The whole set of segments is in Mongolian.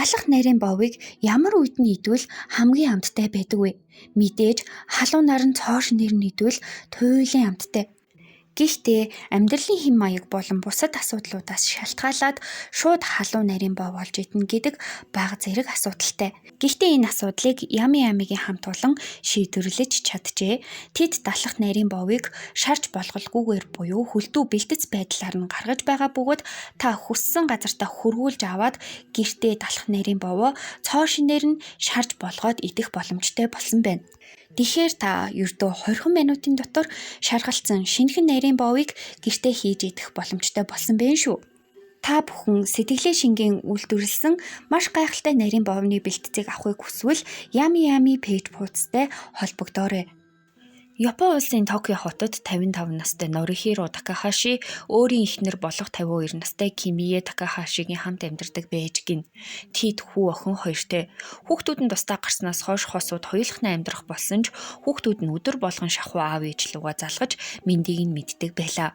Далах нарийн бовыг ямар үед нь идвэл хамгийн амттай байдаг вэ? Мэдээж халуун наран цоо шинээр нь идвэл туйлын амттай. Гэхдээ амьдралын хэм маяг болон бусад асуудлуудаас шалтгаалаад шууд халуун нарийн бов олж идэнэ гэдэг бага зэрэг асуудалтай. Гэхдээ энэ асуудлыг Ями-Ямигийн хамт олон шийдвэрлэж чаджээ. Тэд далах нарийн бовыг шарж болголгүйгээр буюу хөлтүү бэлтгэц байдлаар нь гаргаж байгаа бөгөөд та хүссэн газартаа хөрвүүлж аваад гэртээ далах нарийн бовоо цоо шинээр нь шарж болгоод идэх боломжтой болсон байна. Тэгэхээр та ердөө 20 минутын дотор шаргалцсан шинэхэн нарийн бовыг гэртээ хийж идэх боломжтой болсон байна шүү. Та бүхэн сэтгэлээ шингэн үйлдвэрлэсэн маш гайхалтай нарийн бовны бэлтцийг авахыг хүсвэл Yami пэйж хуудастай холбогдоорой. Япон улсын Токио хотод 55 настай Норихиро Такахаши өөрийн эхнэр болох 52 настай Кимие Такахашигийн хамт амьдардаг байж гин. Тэд хүү охин хоёртой. Хүүхдүүд нь тусдаа гарснаас хойш хосууд хоёулахна амьдрах болсон ч хүүхдүүд нь өдөр болгон шахуу аав ээж лугаа залгаж мэндийг нь мэддэг байлаа.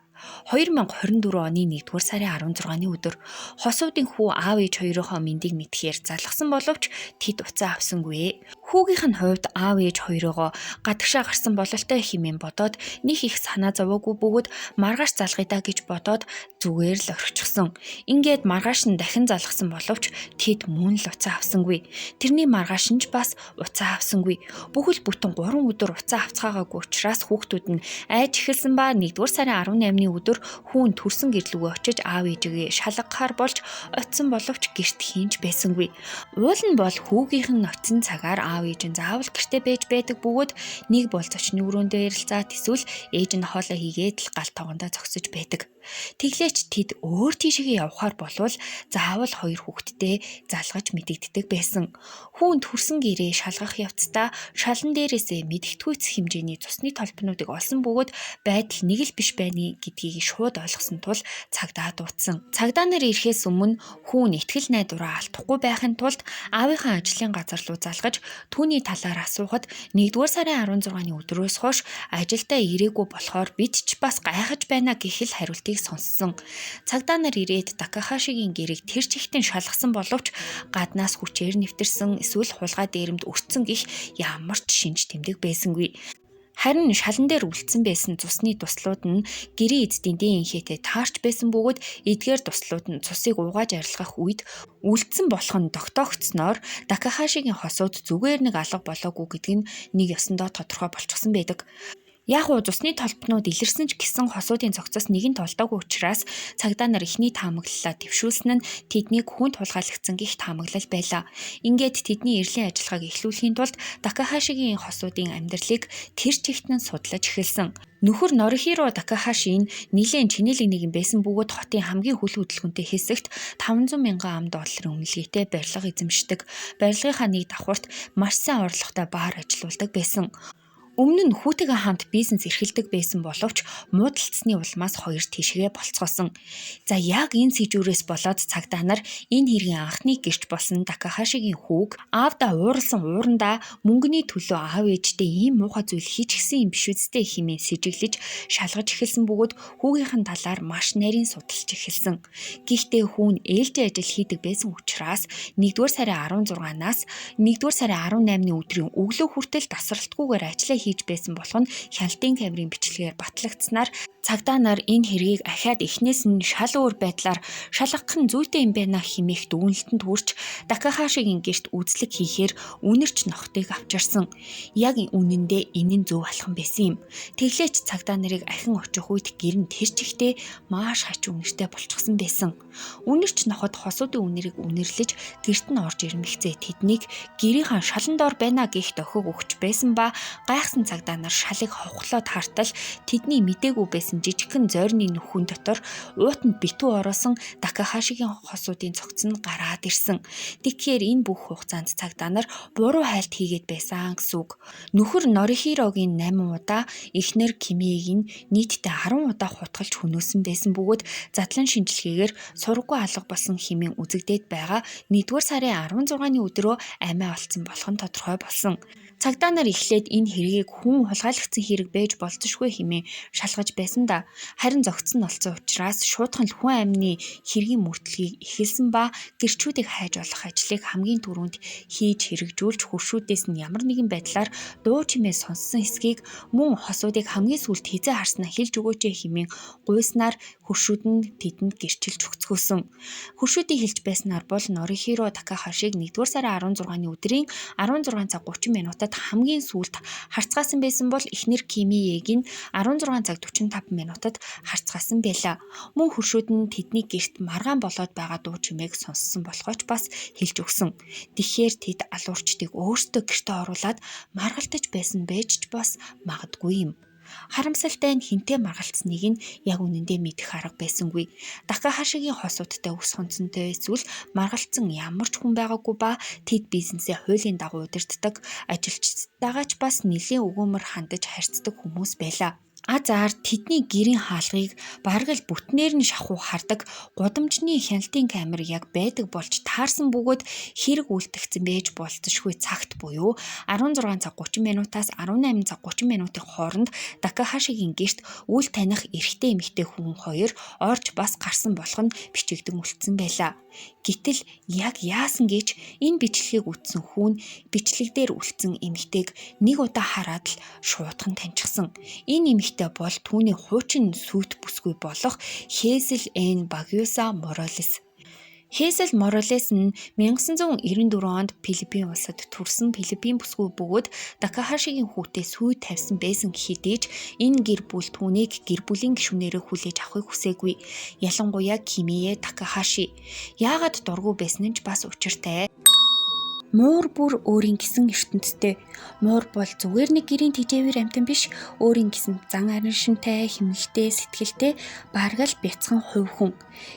2024 оны 1-р сарын 16-ны өдөр хосуудын хүү аав ээж хоёрынхоо мэндийг мэдхээр залгсан боловч тэд уцаа авсангүй. Хүүгийнх нь хувьд аав ээж хоёроо гадагшаа гарсан бололтой хэмээн бодоод нэг их санаа зовоогүй бөгөөд маргааш залгая даа гэж бодоод зүгээр л орчихсон. Ингээд маргааш нь дахин залгсан боловч тэд мөн л уцаа авсангүй. Тэрний маргааш нь ч бас уцаа авсангүй. Бүхэл бүтэн 3 өдөр уцаа авцгаагаагүй учраас хүүхдүүд нь айж эхэлсэн ба 1-р сарын 18-ны өдөр хүүн төрсөн гэрлүүгөө очиж аав ээжигээ шалгахаар болж очисон боловч гэрт хийнж байсангүй. Уул нь бол хүүгийнх нь очисон цагаар аав ээж нь заавал гэртээ байж байдаг бөгөөд нэг бол зочны өрөөндөө ярилцаад эсвэл ээж нь хоолоо хийгээд л гал тоогондоо зогсож байдаг. Тэглээч тэд өөр тийшээ явхаар болвол заавал хоёр хүүхэдтэй залгаж мэдэгддэг байсан. Хүүн төрсөн гэрээ шалгах явцдаа шалан дээрээсээ мэдэгдэхүйц хэмжээний цусны толбнуудыг олсон бөгөөд байдал нэг л биш байна гэдгийг шууд ойлгосон тул цагдаа дуудсан. Цагдаа нар ирэхээс өмнө хүүн итгэл найдвараа алдахгүй байхын тулд аавынхаа ажлын газар руу залгаж түүний талаар асуухад 1-р сарын 16-ны өдрөөс хойш ажилдаа ирээгүй болохоор бид ч бас гайхаж байна гэх л хариултыг сонссон. Цагдаа нар ирээд Такахашигийн гэрийг тэр чигтэн шалгасан боловч гаднаас хүчээр нэвтэрсэн эсвэл хулгай дээрэмд өртсөн гэх ямар ч шинж тэмдэг байсангүй. Харин шалан дээр үлдсэн байсан цусны туслууд нь гэрийн эзэдийн дэн инхээтэй таарч байсан бөгөөд эдгээр туслууд нь цусыг угааж арилгах үед үлдсэн болох нь тогтоогдсноор Такахашигийн хосууд зүгээр нэг алга болоогүй гэдэг нь нэг ёсондоо тодорхой болчихсон байдаг. Яг уу цусны толбнууд илэрсэн ч гэсэн хосуудын цогцос нэг нь толдоогүй учраас цагдаа нар ихний таамаглалаа дэвшүүлсэн нь тэднийг хүнд тулгаалгдсан гэх таамаглал байлаа. Ингээд тэдний эрлийн ажиллагааг эхлүүлэхийн тулд Такахашигийн хосуудын амьдралыг тэр чигтэн судлаж эхэлсэн. Нөхөр Норихиро Такахаши нь нэлээд чинэлэг нэгэн байсан бөгөөд хотын хамгийн хүл хөдөлгөөнтэй хэсэгт 500 мянган $5 үнэлгээтэй барилга эзэмшдэг. Барилгынхаа нэг давхурт маш сайн орлоготой баар ажиллаулдаг байсан. Өмнө нь хүүтэйгээ хамт бизнес эрхэлдэг байсан боловч муудалцсны улмаас хоёр тийшээ болцгоосон. За яг энэ сэжүүрээс болоод цагдаа нар энэ хэргийн анхны гэрч болсон Такахашигийн хүүг аавда ууралсан уурандаа мөнгөний төлөө аав ээжтэй ийм муухай зүйл хийчихсэн юм биш үстэй хэмээн сэжиглэж шалгаж эхэлсэн бөгөөд хүүгийнхэн талаар маш нарийн судалж эхэлсэн. Гэхдээ хүүн ээлжийн ажил хийдэг байсан учраас 1-р сарын 16-наас 1-р сарын 18-ны өдрийн өглөө хүртэл тасралтгүйгээр ажиллаа хийж байсан болох нь хяналтын камерын бичлэгээр батлагдсанаар цагдаа нар энэ хэргийг ахаад эхнээс нь шал өөр байдлаар шалгах нь зүйтэй юм байна хэмээх дүгнэлтэнд хүрч Такахашигийн гэрт үзлэг хийхээр үнэрч нохтыг авчирсан. Яг үнэндээ энэ нь зөв алхам байсан юм. Тэглээч цагдаа нарыг ахин очих үед гэр нь тэр чигтээ маш хач үнэртэй болчихсон байсан. Үнэрч ноход хосуудын үнэрийг үнэрлэж гэрт нь орж ирмэгцээ тэднийг гэрийнхэн шалан дор байна гэх дохиг өгч байсан ба гайхсан цагдаа нар шалыг ховхлоод хартал тэдний мдээгүй байсан жижигхэн зойрны нүхэн дотор уутанд битүү ороосон Такахашигийн хосуудын цогц нь гараад ирсэн. Тэгэхээр энэ бүх хугацаанд цагдаа нар буруу хайлт хийгээд байсан гэсэн үг. Нөхөр Норихирогийн 8 удаа, эхнэр Кимиегийн нийтдээ 10 удаа хутгалж хөнөөсөн байсан бөгөөд задлан шинжилгээгээр сургаггүй алга болсон хэмээн үзэгдээд байгаа 1-р сарын 16-ны өдрөө амиа олцсон болох нь тодорхой болсон. Цагдаа нар эхлээд энэ хэргийг хэрэг хүн хулгайлгдсан хэрэг байж болзошгүй хэмээн шалгаж байсан да. Харин зогцсон олцсон учраас шуудхан л хүн амины хэргийн мөрдлөгийг эхэлсэн ба гэрчүүдийг хайж олох ажлыг хамгийн түрүүнд хийж хэрэгжүүлж хөршүүдээс нь ямар нэгэн байдлаар дуу чимээ сонссон эсхийг мөн хосуудыг хамгийн сүүлд хизээ харснаа хэлж өгөөч хэмээн гуйснаар хөршүүд нь тэдэнд гэрчилж өгцгөөсөн. Хөршүүдийн хэлж байснаар бол Норихиро Такахашиг 1-р сарын 16-ны өдрийн 16 цаг 30 минутад хамгийн сүүлд харцгаасан байсан бол эхнэр Кимиег нь 16 цаг 45 минутад харцгаасан байлаа. Мөн хөршүүд нь тэдний гэрт маргаан болоод байгаа дуу чимээг сонссон болохооч бас хэлж өгсөн. Тэгэхээр тэд алуурчдыг өөрсдөө гэртээ оруулаад маргалтаж байсан байж ч бас магадгүй юм. Харамсалтай нь хинтээ маргалцсныг нь яг үнэндээ мэдэх арга байсангүй. Такахашигийн хосуудтай ус хонцонтой эсвэл маргалцсан ямар ч хүн байгаагүй ба тэд бизнесээ хуулийн дагуу удирддаг, ажилчдаагаа ч бас нэлийн өгөөмөр хандаж харьцдаг хүмүүс байлаа. Азар тэдний гэрийн хаалгыг бараг л бүтнээр нь шахуу хардаг гудамжны хяналтын камер яг байдаг болж таарсан бөгөөд хэрэг үлдэгцэн байж болцсошгүй цагт буюу 16 цаг 30 минутаас 18 цаг 30 минутын хооронд Такахашигийн гэрт үл таних эрэгтэй эмэгтэй хүн хоёр орж бас гарсан болох нь бичигдэн үлдсэн байлаа. Гэтэл яг яасан гэж энэ бичлэгийг үзсэн хүн бичлэг дээр үлдсэн эмэгтэйг нэг удаа хараад л шуудхан таньчихсан. Энэ эмэгтэй бол түүний хуучин сүйт бүсгүй болох Хезл Н Багюса Моралес. Хезл Моралес нь 1994 онд Филиппин улсад төрсэн Филиппин бүсгүй бөгөөд Такахашигийн хүүтэй сүй тавьсан байсан хэдий ч энэ гэр бүл түүнийг гэр бүлийн гишүүнээрээ хүлээж авахыг хүсээгүй. Ялангуяа Кимие Такахаши. Яагаад дургүй байсан нь ч бас учиртай. Муур бүр өөрийн гэсэн ертөнцтэй. Муур бол зүгээр нэг гэрийн тэжээвэр амтан биш, өөрийн гэсэн зан араншинтай, хэмнэлтэй, сэтгэлтэй, бараг л бяцхан хувь хүн.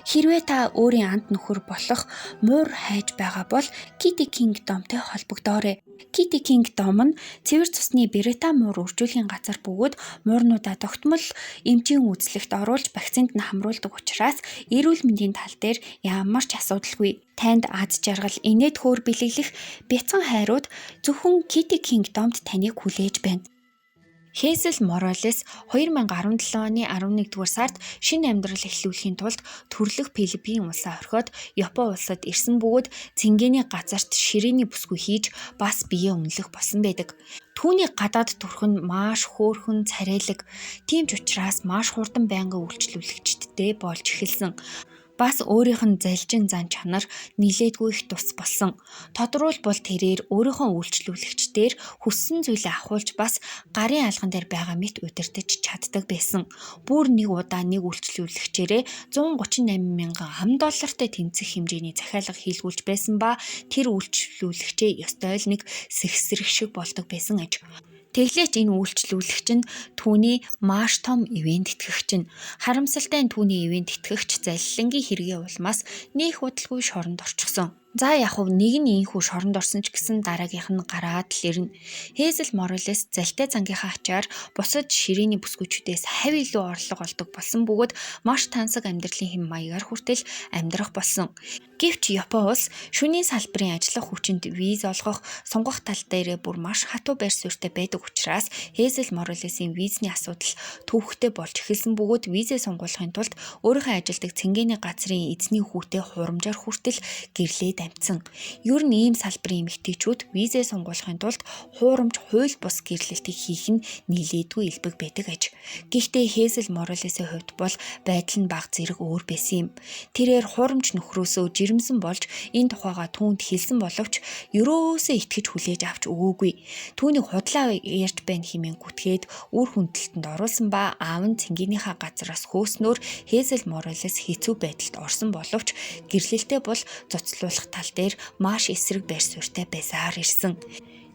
Хэрвээ та өөрийн анд нөхөр болох муур хайж байгаа бол Kitty Kingdom-тэй холбогдоорой. Kitty Kingdom нь цэвэр цусны Британи муур үржүүлэхийн газар бөгөөд муурнуудаа тогтмол эмчийн үзлэгт оруулж вакцинд нь хамруулдаг учраас эрүүл мэндийн тал дээр ямар ч асуудалгүй. Танд аз жаргал, инээд хөөр бэлэглэх бяцхан хайрууд зөвхөн Kitty Kingdom-д таныг хүлээж байна. Хезл Моралес 2017 оны 11-р сард шинэ амьдрал эхлүүлэхийн тулд төрлөх Филиппин улсаа орхиод Япон улсад ирсэн бөгөөд цэнгэний газарт ширээний бүсгүй хийж бас биеэ үнэлэх болсон байдаг. Түүний гадаад төрх нь маш хөөрхөн царайлаг. Тийм ч учраас маш хурдан байнгын үйлчлүүлэгчдтэй болж эхэлсэн. Бас өөрийнх нь залжин зан чанар нилээдгүй их тус болсон. Тодорхойлбол тэрээр өөрийнхөө үйлчлүүлэгчдээр хүссэн зүйлээ ахуулж бас гарын алган дээр байгаа мэт удирдах чаддаг байсан. Бүр нэг удаа нэг үйлчлүүлэгчээрээ 138,000 $1,000-тай тэнцэх хэмжээний захиалга хийлгүүлж байсан ба тэр үйлчлүүлэгчээ ёстой л нэг сэхсрэх шиг болдог байсан аж. Тэглээч энэ үйлчлүүлэгч нь түүний маш том ивент тэтгэгч нь. Харамсалтай нь түүний ивент тэтгэгч залилангийн хэрэгээ улмаас нэх удалгүй шоронд орчихсон. За яг хөө нэг нь ийхүү шоронд орсон ч гэсэн дараагийнх нь гараад л ирнэ. Хезл Моралес залтай зангийнхаа ачаар бусад ширээний бүсгүйчүүдээс хавь илүү орлого олдог болсон бөгөөд маш тансаг амьдралын хэм маягаар хүртэл амьдрах болсон. Гэвч Япон улс шөнийн салбарын ажиллах хүчинд виз олгох, сонгох тал дээрээ бүр маш хатуу байр суурьтай байдаг учраас Хезл Моралесийн визний асуудал төвөгтэй болж эхэлсэн бөгөөд визээ сонгуулахын тулд өөрийнхөө ажилдаг цэнгэний газрын эзний хүүтэй хурамжаар хүртэл гэрлээд амжсан. Ер нь ийм салбарын эмэгтэйчүүд визээ сонгуулахын тулд хуурамч хууль бус гэрлэлтийг хийх нь нилээдгүй элбэг байдаг аж. Гэхдээ Хезл Моралесийн хувьд бол байдал нь бага зэрэг өөр байсан юм. Тэрээр хуурамч нөхрөөсөө жирэмсэн болж энэ тухайга түүнд хэлсэн боловч ерөөсөө итгэж хүлээж авч өгөөгүй. Түүний худлаа ярьж байна хэмээн гүтгээд үр хүндэлтэнд оруулсан ба аав нь цэнгийнхаа газраас хөөснөөр Хезл Моралес хэцүү байдалд орсон боловч гэрлэлтээ бол цоцлуулах тал дээр маш эсрэг байр суурьтай байсаар ирсэн.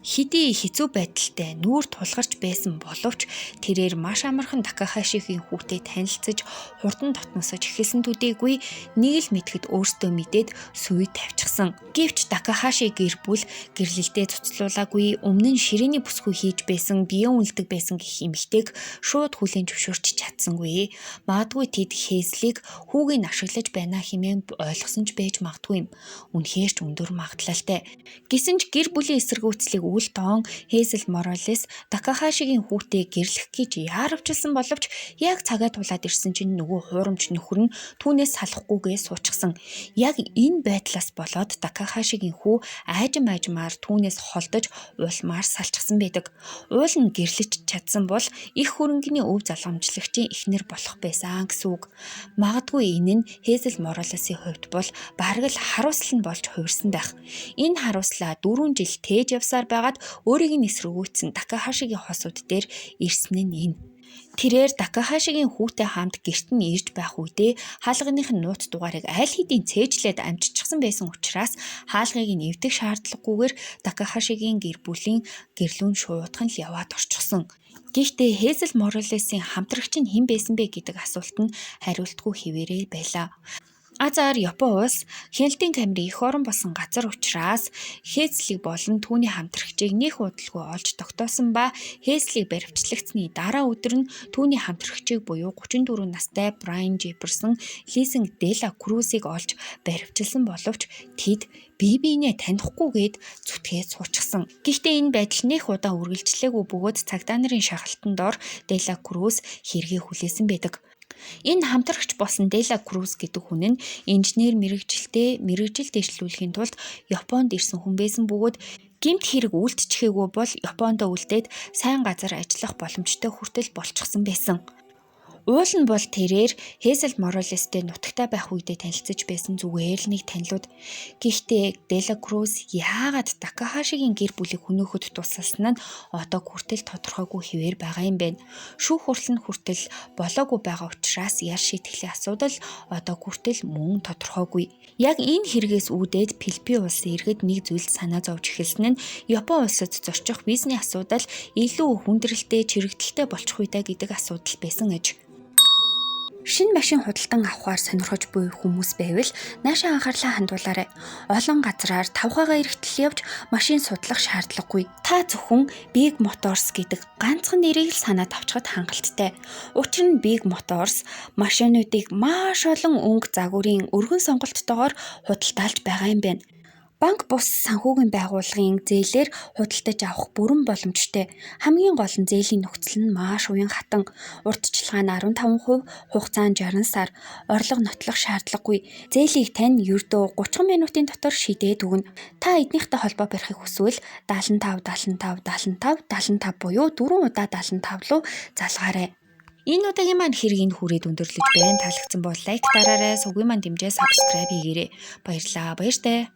Хэдий хэцүү байдалтай нүүр тулгарч байсан боловч тэрээр маш амархан Такахашигийн хүүтэй танилцаж хурдан дотносож эхэлсэн төдийгүй нэг л мэдхэд өөртөө мэдээд сүй тавьчихсан. Гэвч Такахаши гэр бүл гэрлэлтэд цуцлуулаагүй өмнө нь ширээний бүсгүй хийж байсан биеэ үнэлдэг байсан гэх эмэгтэйг шууд хүлээн зөвшөөрч чадсангүй. Магадгүй тэд Хезлийг хүүгийн ашиглаж байна хэмээн ойлгосон ч байж магадгүй юм. Үнэхээр ч өндөр магадлалтай. Гэсэн ч гэр бүлийн эсэргүүцлийг өвөл тоон Хейзел Моралес Такахашигийн хүүтэй гэрлэх гэж яарвчилсан боловч яг цагаа тулаад ирсэн чинь нөгөө хуурамч нөхөр нь түүнээс салахгүйгээ суучсан. Яг энэ байдлаас болоод Такахашигийн хүү айжмаар түүнээс холдож уулмаар салчихсан байдаг. Уул нь гэрлэж чадсан бол их хөрөнгөний өв залгамжлагчийн эхнэр болох байсан гэсэн үг. Магадгүй энэ нь Хейзел Моралесын хувьд бол бараг л харуулсал нь болж хувирсан байх. Энэ харуулслаа 4 жил тээж явсаар байгаад өөрийг нь эсрэгүүцсэн Такахашигийн хосууд дээр ирсэн нь энэ. Тэрээр Такахашигийн хүүтэй хамт гэрт нь ирж байх үедээ хаалганых нь нууц дугаарыг аль хэдийн цээжлээд амжчихсан байсан учраас хаалгыг нь эвдэх шаардлагагүйгээр Такахашигийн гэр бүлийн гэрлүүн шуудхан л яваад орчихсон. Гэхдээ Хейзел Моралесын хамтрагч нь хэн байсан бэ гэдэг асуулт нь хариултгүй хэвээрээ байлаа. Азар Япон улс Хяналтын камерын эх орон болсон газар учраас Хейзлийг болон түүний хамтрагчийг нэг удалгүй олж тогтоосон ба Хейзлийг баривчлагдсны дараа өдөр нь түүний хамтрагчийг буюу 34 настай Брайан Жефферсон Лизинг Дела Крузыг олж баривчилсан боловч тэд бие биенээ танихгүйгээд зүтгээд суучихсан. Гэхдээ энэ байдал нэх удаа үргэлжлээгүй бөгөөд цагдаа нарын шахалтанд ор Дела Круз хэрэгээ хүлээсэн байдаг. Энэ хамтрагч болсон Дела Круз гэдэг хүн нь инженер мэргэжил дэвшлүүлэхийн тулд Японд ирсэн хүн байсан бөгөөд гэмт хэрэг үйлдчихээгүй бол Японд үлдээд сайн газар ажиллах боломжтой хүртэл болчихсон байсан. Уул нь бол тэрээр Хейзел Моралестэй нутагтаа байх үедээ танилцж байсан зүгээр л нэг танилуд. Гэхдээ Дела Круз яагаад Такахашигийн гэр бүлийг хөнөөхөд тусалсан нь одоо хүртэл тодорхойгүй хэвээр байгаа юм байна. Шүүх хурал нь хүртэл болоогүй байгаа учраас яар шийтгэлийн асуудал одоо хүртэл мөн тодорхойгүй. Яг энэ хэрэгээс үүдээд Филиппин улсын иргэд нэг зүйлд санаа зовж эхэлсэн нь Япон улсад зорчих визний асуудал илүү хүндрэлтэй чирэгдэлтэй болчих үедээ гэдэг асуудал байсан аж. Шинэ машин худалдан авахаар сонирхож буй хүмүүс байвал наашаа анхаарлаа хандуулаарай. Олон газраар тавхайгаа эргэтэл явж машин судлах шаардлагагүй. Та зөвхөн Big Motors гэдэг ганцхан нэрийг л санаад авчихад хангалттай. Учир нь Big Motors машинуудыг маш олон өнгө загварын өргөн сонголттойгоор худалдаалж байгаа юм байна. Банк бус санхүүгийн байгууллагын зээлээр худалдаж авах бүрэн боломжтой. Хамгийн гол нь зээлийн нөхцөл нь маш уян хатан. Урдчилгаа нь 15%, хугацаа нь 60 сар. Орлого нотлох шаардлагагүй. Зээлийг тань ердөө 30 минутын дотор шийдээд өгнө. Та эднийхтэй холбоо барихыг хүсвэл 75 75 75 75 буюу 4 удаа 75 руу залгаарай. Энэ удаагийн маань хэргийг хүрээд өндөрлөж байна. Таалагдсан бол лайк дараарай. Сувгийн маань дэмжээ subscribe хийгээрэй. Баярлалаа. Баяртай.